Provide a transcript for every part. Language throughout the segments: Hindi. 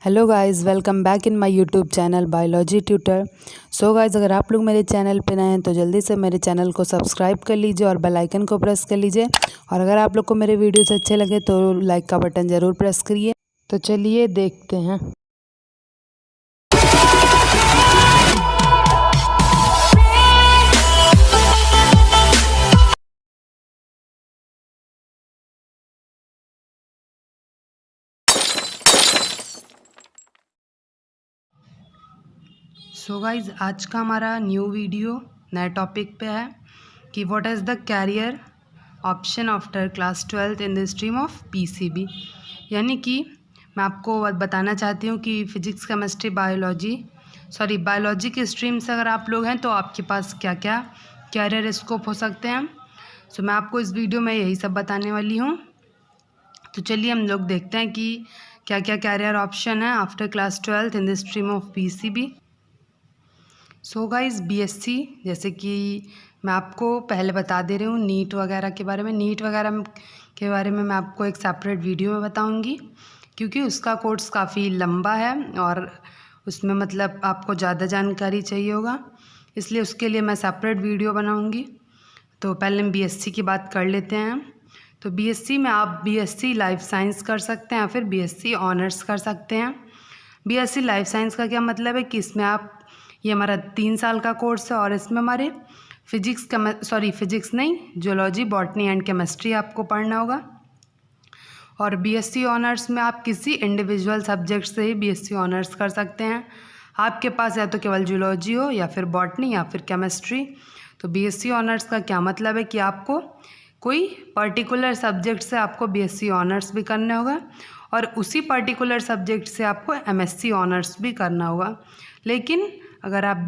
Hello guys, welcome back in my YouTube channel biology tutor. So guys, अगर आप लोग मेरे चैनल पे नए हैं तो जल्दी से मेरे चैनल को सब्सक्राइब कर लीजिए और बेल आइकन को प्रेस कर लीजिए। और अगर आप लोग को मेरे वीडियोस अच्छे लगे तो लाइक का बटन ज़रूर प्रेस करिए। तो चलिए देखते हैं। सो गाइज, आज का हमारा न्यू वीडियो नए टॉपिक पे है कि what is the career option after class 12th in the stream of PCB. यानी कि मैं आपको बताना चाहती हूँ कि फिजिक्स, केमिस्ट्री, बायोलॉजी की स्ट्रीम से अगर आप लोग हैं तो आपके पास क्या क्या कैरियर स्कोप हो सकते हैं। सो मैं आपको इस वीडियो में यही सब बताने वाली हूँ। तो चलिए हम लोग देखते हैं कि क्या क्या कैरियर ऑप्शन है after class 12th in the stream of PCB. So guys, BSc, जैसे कि मैं आपको पहले बता दे रही हूँ नीट वगैरह के बारे में। के बारे में मैं आपको एक सेपरेट वीडियो में बताऊँगी, क्योंकि उसका कोर्स काफ़ी लंबा है और उसमें मतलब आपको ज़्यादा जानकारी चाहिए होगा, इसलिए उसके लिए मैं सेपरेट वीडियो बनाऊँगी। तो पहले हम बीएससी की बात कर लेते हैं। तो बीएससी में आप बीएससी लाइफ साइंस कर सकते हैं या फिर बीएससी ऑनर्स कर सकते हैं। बीएससी लाइफ साइंस का क्या मतलब है कि इसमें ये हमारा 3 साल का कोर्स है और इसमें हमारे फिजिक्स नहीं, जियोलॉजी, बॉटनी एंड केमिस्ट्री आपको पढ़ना होगा। और बीएससी ऑनर्स में आप किसी इंडिविजुअल सब्जेक्ट से ही बीएससी ऑनर्स कर सकते हैं। आपके पास या तो केवल जियोलॉजी हो या फिर बॉटनी या फिर केमिस्ट्री। तो बीएससी ऑनर्स का क्या मतलब है कि आपको कोई पर्टिकुलर सब्जेक्ट से आपको बीएससी ऑनर्स भी करना होगा और उसी पर्टिकुलर सब्जेक्ट से आपको एमएससी ऑनर्स भी करना होगा। लेकिन अगर आप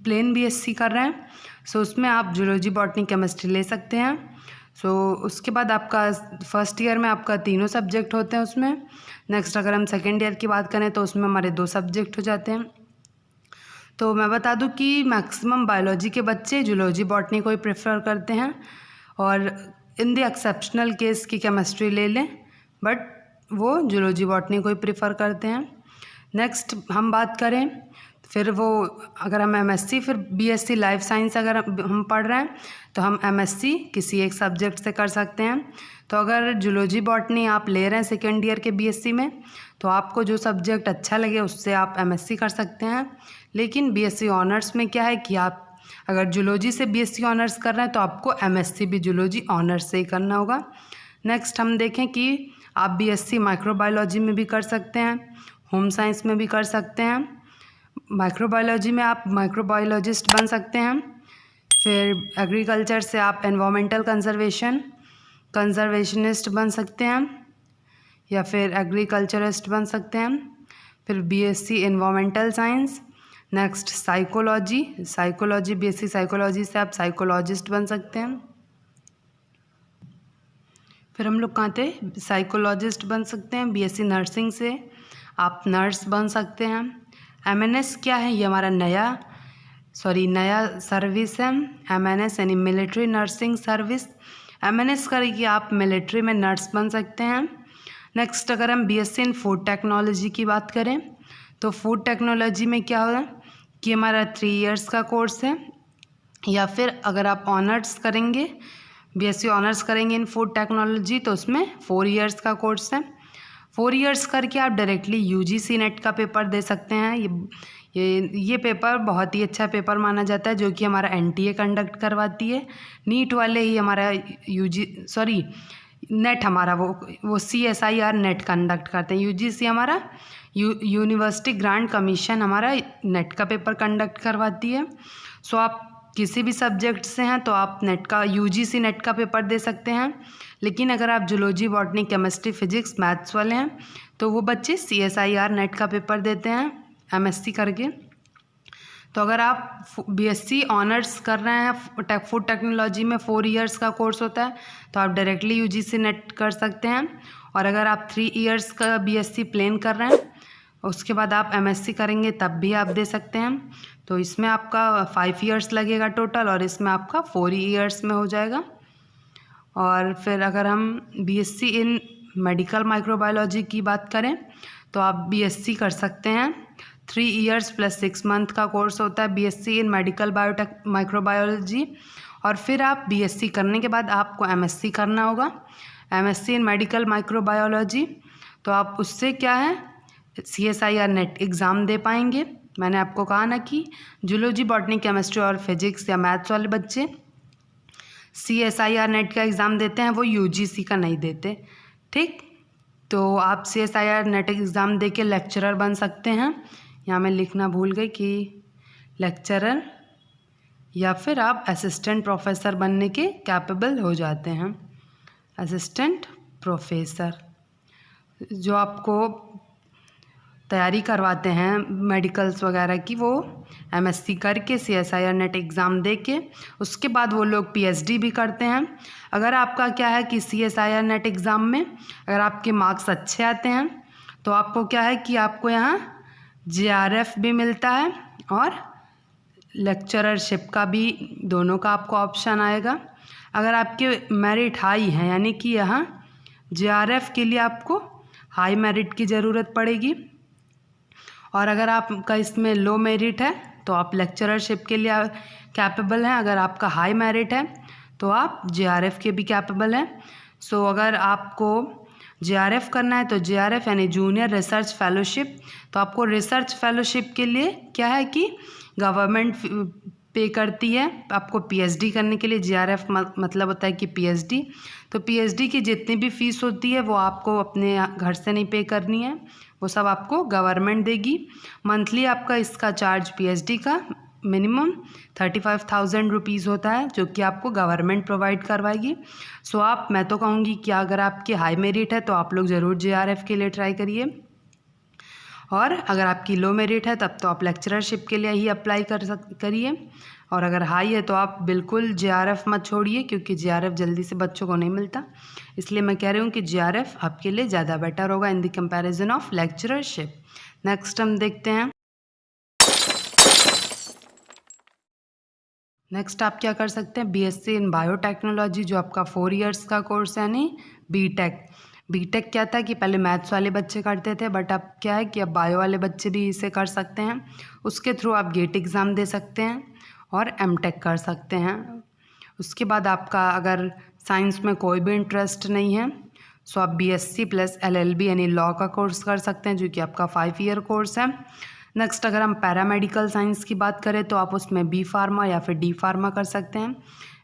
प्लेन बीएससी कर रहे हैं सो उसमें आप जूलॉजी, बॉटनी, केमिस्ट्री ले सकते हैं। सो उसके बाद आपका फर्स्ट ईयर में आपका तीनों सब्जेक्ट होते हैं उसमें। नेक्स्ट अगर हम सेकेंड ईयर की बात करें तो उसमें हमारे 2 सब्जेक्ट हो जाते हैं। तो मैं बता दूं कि मैक्सिमम बायोलॉजी के बच्चे जूलॉजी, बॉटनी को ही प्रेफर करते हैं और इन द एक्सेप्शनल केस की केमिस्ट्री ले लें, बट वो जूलॉजी, बॉटनी को ही प्रेफर करते हैं। नेक्स्ट हम बात करें फिर वो अगर हम एमएससी फिर बीएससी लाइफ साइंस अगर हम पढ़ रहे हैं तो हम एमएससी किसी एक सब्जेक्ट से कर सकते हैं। तो अगर जूलॉजी, बॉटनी आप ले रहे हैं सेकेंड ईयर के बीएससी में तो आपको जो सब्जेक्ट अच्छा लगे उससे आप एमएससी कर सकते हैं। लेकिन बीएससी ऑनर्स में क्या है कि आप अगर जूलॉजी से बीएससी ऑनर्स कर रहे हैं तो आपको एमएससी भी जूलॉजी ऑनर्स से ही करना होगा। नेक्स्ट हम देखें कि आप बीएससी माइक्रोबायोलॉजी में भी कर सकते हैं, होम साइंस में भी कर सकते हैं। माइक्रोबायोलॉजी में आप माइक्रोबायोलॉजिस्ट बन सकते हैं। फिर एग्रीकल्चर से आप एनवायरमेंटल कंजर्वेशनिस्ट बन सकते हैं या फिर एग्रीकल्चरिस्ट बन सकते हैं। फिर BSc environmental science. Next psychology BSc psychology से आप साइकोलॉजिस्ट बन सकते हैं। फिर हम लोग कहाँ थे, साइकोलॉजिस्ट बन सकते हैं। बीएससी नर्सिंग से आप नर्स बन सकते हैं। एमएनएस क्या है, ये हमारा नया सर्विस है। एमएनएस यानी मिलिट्री नर्सिंग सर्विस। एमएनएस करके आप मिलिट्री में नर्स बन सकते हैं। नेक्स्ट अगर हम बीएससी इन फूड टेक्नोलॉजी की बात करें तो फूड टेक्नोलॉजी में क्या होगा कि हमारा 3 इयर्स का कोर्स है, या फिर अगर आप ऑनर्स करेंगे, बीएससी ऑनर्स करेंगे इन फूड टेक्नोलॉजी तो उसमें 4 इयर्स का कोर्स है। 4 इयर्स करके आप डायरेक्टली यूजीसी नेट का पेपर दे सकते हैं। ये पेपर बहुत ही अच्छा पेपर माना जाता है जो कि हमारा एनटीए कंडक्ट करवाती है। नीट वाले ही हमारा नेट हमारा वो CSIR नेट कंडक्ट करते हैं। यूजीसी हमारा यूनिवर्सिटी ग्रांट कमीशन हमारा नेट का पेपर कंडक्ट करवाती है। सो आप किसी भी सब्जेक्ट से हैं तो आप यूजीसी नेट का पेपर दे सकते हैं। लेकिन अगर आप zoology, botany, chemistry, physics, maths वाले हैं तो वो बच्चे CSIR नेट का पेपर देते हैं एमएससी करके। तो अगर आप बीएससी ऑनर्स कर रहे हैं फूड टेक्नोलॉजी में 4 इयर्स का कोर्स होता है तो आप डायरेक्टली यूजीसी नेट कर सकते हैं। और अगर आप 3 इयर्स का बीएससी प्लेन कर रहे हैं उसके बाद आप एमएससी करेंगे तब भी आप दे सकते हैं। तो इसमें आपका 5 इयर्स लगेगा टोटल और इसमें आपका 4 इयर्स में हो जाएगा। और फिर अगर हम बीएससी इन मेडिकल माइक्रोबायोलॉजी की बात करें तो आप बीएससी कर सकते हैं। 3 इयर्स प्लस 6 मंथ का कोर्स होता है BSc in medical biotech microbiology. और फिर आप बीएससी करने के बाद आपको एमएससी करना होगा, एमएससी इन मेडिकल माइक्रोबायोलॉजी। तो आप उससे क्या है CSIR नेट एग्ज़ाम दे पाएंगे। मैंने आपको कहा ना कि जूलॉजी, बॉटनी, केमिस्ट्री और फिजिक्स या मैथ्स वाले बच्चे CSIR नेट का एग्ज़ाम देते हैं, वो UGC का नहीं देते। ठीक, तो आप CSIR नेट एग्ज़ाम दे के लेक्चरर बन सकते हैं। यहाँ मैं लिखना भूल गई कि लेक्चरर, या फिर आप असिस्टेंट प्रोफेसर बनने के कैपेबल हो जाते हैं। असिस्टेंट प्रोफेसर जो आपको तैयारी करवाते हैं मेडिकल्स वगैरह की, वो MSc करके CSIR नेट एग्ज़ाम दे के उसके बाद वो लोग PhD भी करते हैं। अगर आपका क्या है कि CSIR नेट एग्ज़ाम में अगर आपके मार्क्स अच्छे आते हैं तो आपको क्या है कि आपको यहाँ JRF भी मिलता है और लेक्चररशिप का भी, दोनों का आपको ऑप्शन आएगा। अगर आपके मेरिट हाई हैं, यानी कि यहाँ JRF के लिए आपको हाई मेरिट की ज़रूरत पड़ेगी, और अगर आपका इसमें लो मेरिट है तो आप लेक्चररशिप के लिए कैपेबल हैं। अगर आपका हाई मेरिट है तो आप JRF के भी कैपेबल हैं। सो अगर आपको JRF करना है तो JRF यानी जूनियर रिसर्च फेलोशिप, तो आपको रिसर्च फेलोशिप के लिए क्या है कि गवर्नमेंट पे करती है। आपको PhD करने के लिए JRF मतलब होता है कि PhD, तो PhD की जितनी भी फ़ीस होती है वो आपको अपने घर से नहीं पे करनी है, वो सब आपको गवर्नमेंट देगी। मंथली आपका इसका चार्ज PhD का मिनिमम 35,000 रुपीज़ होता है, जो कि आपको गवर्नमेंट प्रोवाइड करवाएगी। सो मैं तो कहूँगी कि अगर आपके हाई मेरिट है तो आप लोग ज़रूर JRF के लिए ट्राई करिए, और अगर आपकी लो मेरिट है तब तो आप लेक्चररशिप के लिए ही अप्लाई करिए। और अगर हाई है तो आप बिल्कुल JRF मत छोड़िए, क्योंकि JRF जल्दी से बच्चों को नहीं मिलता। इसलिए मैं कह रही हूँ कि JRF आपके लिए ज़्यादा बेटर होगा in the comparison of lecturership. Next हम देखते हैं। नेक्स्ट आप क्या कर सकते हैं, BSc इन बायोटेक्नोलॉजी, जो आपका 4 इयर्स का कोर्स है, यानी बीटेक क्या था कि पहले मैथ्स वाले बच्चे करते थे, बट अब क्या है कि अब बायो वाले बच्चे भी इसे कर सकते हैं। उसके थ्रू आप गेट एग्ज़ाम दे सकते हैं और MTech कर सकते हैं। उसके बाद आपका अगर साइंस में कोई भी इंटरेस्ट नहीं है सो आप BSc प्लस LLB यानी लॉ का कोर्स कर सकते हैं, जो कि आपका 5 ईयर कोर्स है। नेक्स्ट अगर हम पैरामेडिकल साइंस की बात करें तो आप उसमें B फार्मा या फिर D फार्मा कर सकते हैं।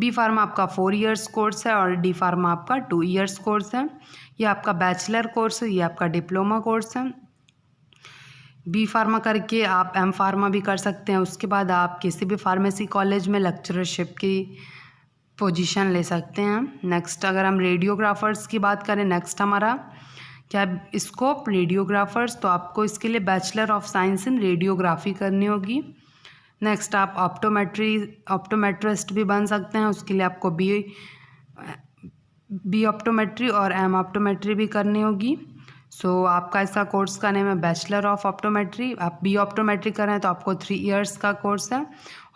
B फार्मा आपका 4 इयर्स कोर्स है और D फार्मा आपका 2 इयर्स कोर्स है। ये आपका बैचलर कोर्स है, ये आपका डिप्लोमा कोर्स है। B फार्मा करके आप M फार्मा भी कर सकते हैं। उसके बाद आप किसी भी फार्मेसी कॉलेज में लेक्चरशिप की पोजीशन ले सकते हैं। नेक्स्ट अगर हम रेडियोग्राफर्स की बात करें, नेक्स्ट हमारा क्या स्कोप रेडियोग्राफर्स, तो आपको इसके लिए bachelor of science in radiography करनी होगी। नेक्स्ट आप ऑप्टोमेट्रिस्ट भी बन सकते हैं, उसके लिए आपको बी ऑप्टोमेट्री और M ऑप्टोमेट्री भी करनी होगी। सो आपका इसका कोर्स का नेम है बैचलर ऑफ ऑप्टोमेट्री। आप B ऑप्टोमेट्री कर रहे हैं तो आपको 3 इयर्स का कोर्स है,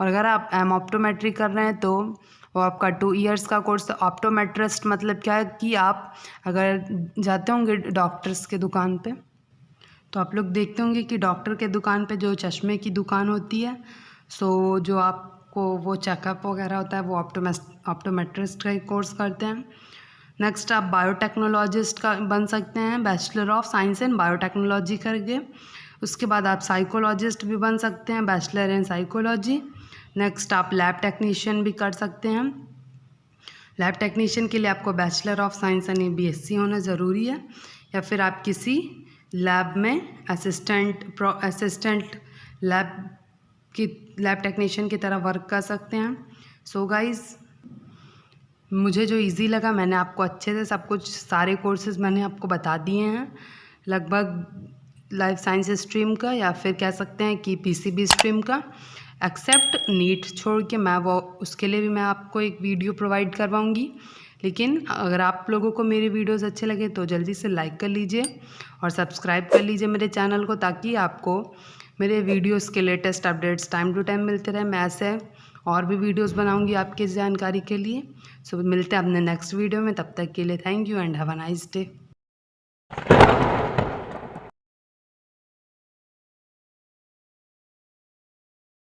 और अगर आप M ऑप्टोमेट्री कर रहे हैं तो वो आपका 2 इयर्स का कोर्स है। ऑप्टोमेट्रिस्ट मतलब क्या है कि आप अगर जाते होंगे डॉक्टर्स के दुकान पे, तो आप लोग देखते होंगे कि डॉक्टर के दुकान पे जो चश्मे की दुकान होती है, सो जो आपको वो चेकअप वगैरह होता है वो ऑप्टोमेट्रिस्ट का ही कोर्स करते हैं। नेक्स्ट आप बायोटेक्नोलॉजिस्ट का बन सकते हैं, bachelor of science in biotechnology करके। उसके बाद आप साइकोलॉजिस्ट भी बन सकते हैं, बैचलर इन साइकोलॉजी। नेक्स्ट आप लैब टेक्नीशियन भी कर सकते हैं। लैब टेक्नीशियन के लिए आपको बैचलर ऑफ साइंस यानी BSc होना ज़रूरी है, या फिर आप किसी लैब में असिस्टेंट लैब टेक्नीशियन की तरह वर्क कर सकते हैं। सो गाइज़, मुझे जो इजी लगा मैंने आपको अच्छे से सब कुछ सारे कोर्सेज मैंने आपको बता दिए हैं, लगभग लाइफ साइंस स्ट्रीम का या फिर कह सकते हैं कि PCB स्ट्रीम का, एक्सेप्ट नीट छोड़ के। मैं वो उसके लिए भी मैं आपको एक वीडियो प्रोवाइड करवाऊँगी। लेकिन अगर आप लोगों को मेरे वीडियोस अच्छे लगे तो जल्दी से लाइक कर लीजिए और सब्सक्राइब कर लीजिए मेरे चैनल को, ताकि आपको मेरे वीडियोस के latest updates time to time मिलते रहे। मैं ऐसे और भी वीडियोस बनाऊंगी आपकी जानकारी के लिए। सो मिलते हैं अपने नेक्स्ट वीडियो में, तब तक के लिए thank you and have a nice day.